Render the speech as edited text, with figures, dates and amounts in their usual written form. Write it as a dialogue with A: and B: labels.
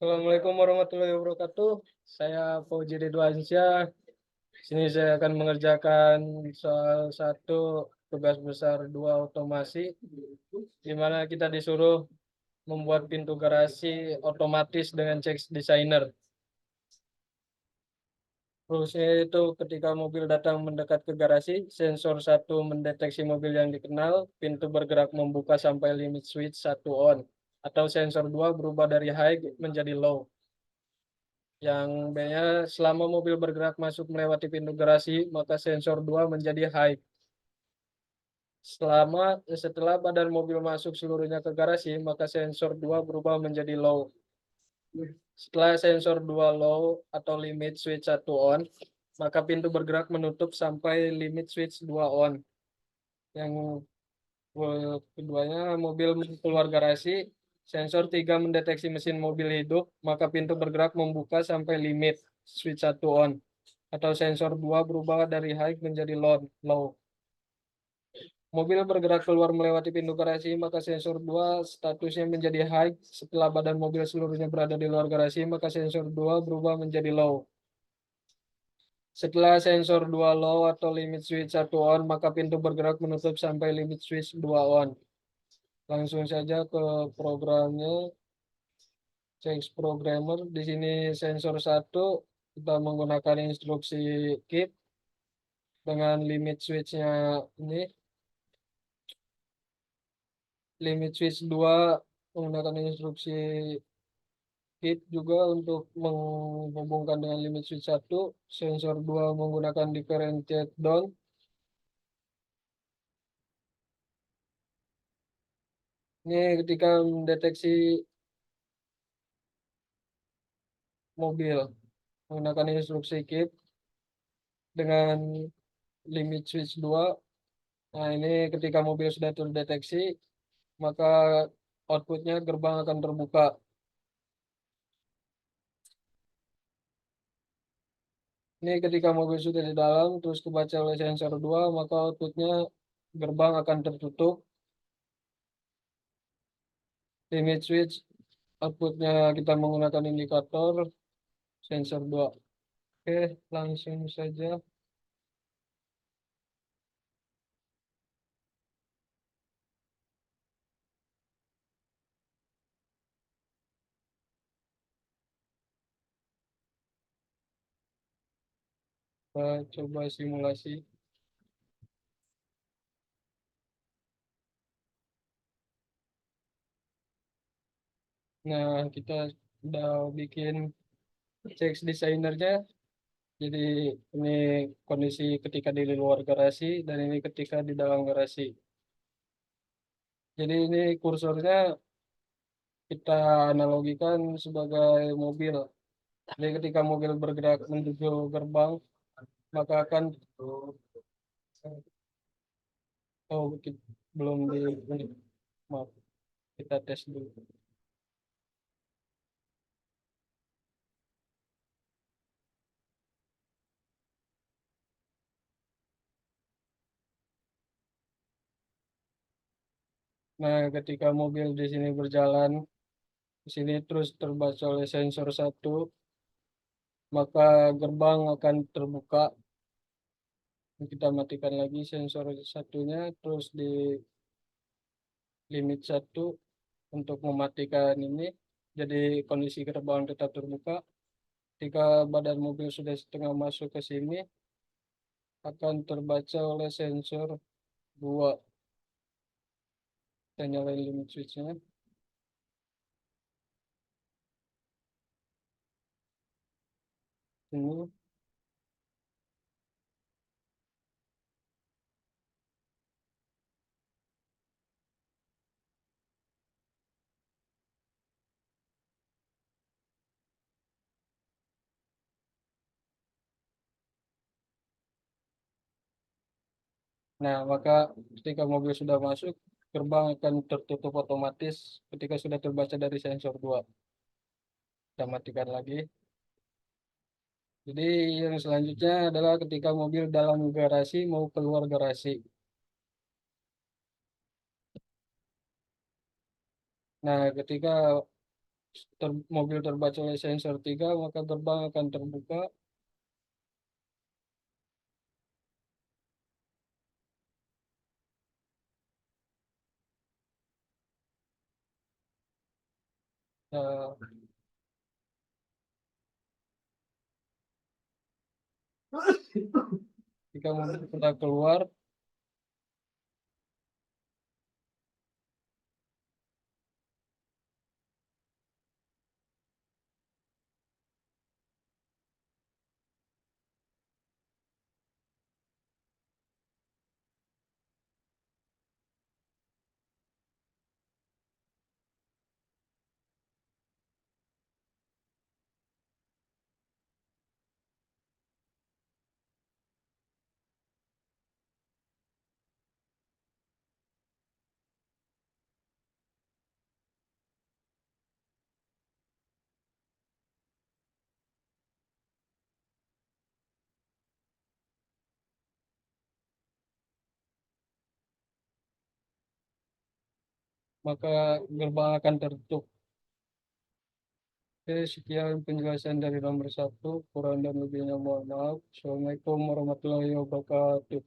A: Assalamualaikum warahmatullahi wabarakatuh. Saya Fauzi Ridwansyah. Sini saya akan mengerjakan soal satu tugas besar dua otomasi, di mana kita disuruh membuat pintu garasi otomatis dengan check designer. Rulesnya itu ketika mobil datang mendekat ke garasi, sensor satu mendeteksi mobil yang dikenal, pintu bergerak membuka sampai limit switch satu on, atau sensor dua berubah dari high menjadi low. Yang B-nya, selama mobil bergerak masuk melewati pintu garasi, maka sensor 2 menjadi high. Setelah badan mobil masuk seluruhnya ke garasi, maka sensor 2 berubah menjadi low. Setelah sensor 2 low atau limit switch 1 on, maka pintu bergerak menutup sampai limit switch 2 on. Yang keduanya, mobil keluar garasi, sensor 3 mendeteksi mesin mobil hidup, maka pintu bergerak membuka sampai limit switch 1 on. Atau sensor 2 berubah dari high menjadi low. Mobil bergerak keluar melewati pintu garasi, maka sensor 2 statusnya menjadi high. Setelah badan mobil seluruhnya berada di luar garasi, maka sensor 2 berubah menjadi low. Setelah sensor 2 low atau limit switch 1 on, maka pintu bergerak menutup sampai limit switch 2 on. Langsung saja ke programnya. Change programmer. Di sini sensor 1 kita menggunakan instruksi keep dengan limit switch-nya ini. Limit switch 2 menggunakan instruksi keep juga untuk menghubungkan dengan limit switch 1. Sensor 2 menggunakan differentiate down. Ini ketika mendeteksi mobil menggunakan instruksi keep dengan limit switch 2. Nah, ini ketika mobil sudah terdeteksi, maka outputnya gerbang akan terbuka. Ini ketika mobil sudah di dalam, terus kebaca oleh sensor 2, maka outputnya gerbang akan tertutup. Limit switch, outputnya kita menggunakan indikator sensor 2. Oke, langsung saja. Kita coba simulasi. Nah, kita udah bikin check desainernya. Jadi ini kondisi ketika di luar garasi dan ini ketika di dalam garasi. Jadi ini kursornya kita analogikan sebagai mobil. Jadi ketika mobil bergerak menuju gerbang, maka akan belum ini, maaf, kita tes dulu. Nah, ketika mobil di sini berjalan, di sini terus terbaca oleh sensor 1, maka gerbang akan terbuka. Kita matikan lagi sensor satunya, terus di limit 1 untuk mematikan ini. Jadi kondisi gerbang tetap terbuka. Ketika badan mobil sudah setengah masuk ke sini, akan terbaca oleh sensor 2. Kita nyalain limit switch-nya. Ini. Nah, maka ketika mobil sudah masuk, gerbang akan tertutup otomatis ketika sudah terbaca dari sensor 2. Kita matikan lagi. Jadi yang selanjutnya adalah ketika mobil dalam garasi mau keluar garasi. Nah, ketika mobil terbaca oleh sensor 3, maka gerbang akan terbuka. Nah, jika mobil sudah keluar, maka gerbang akan tertutup. Oke, sekian penjelasan dari nomor 1. Kurang dan lebihnya mohon maaf. Assalamualaikum warahmatullahi wabarakatuh.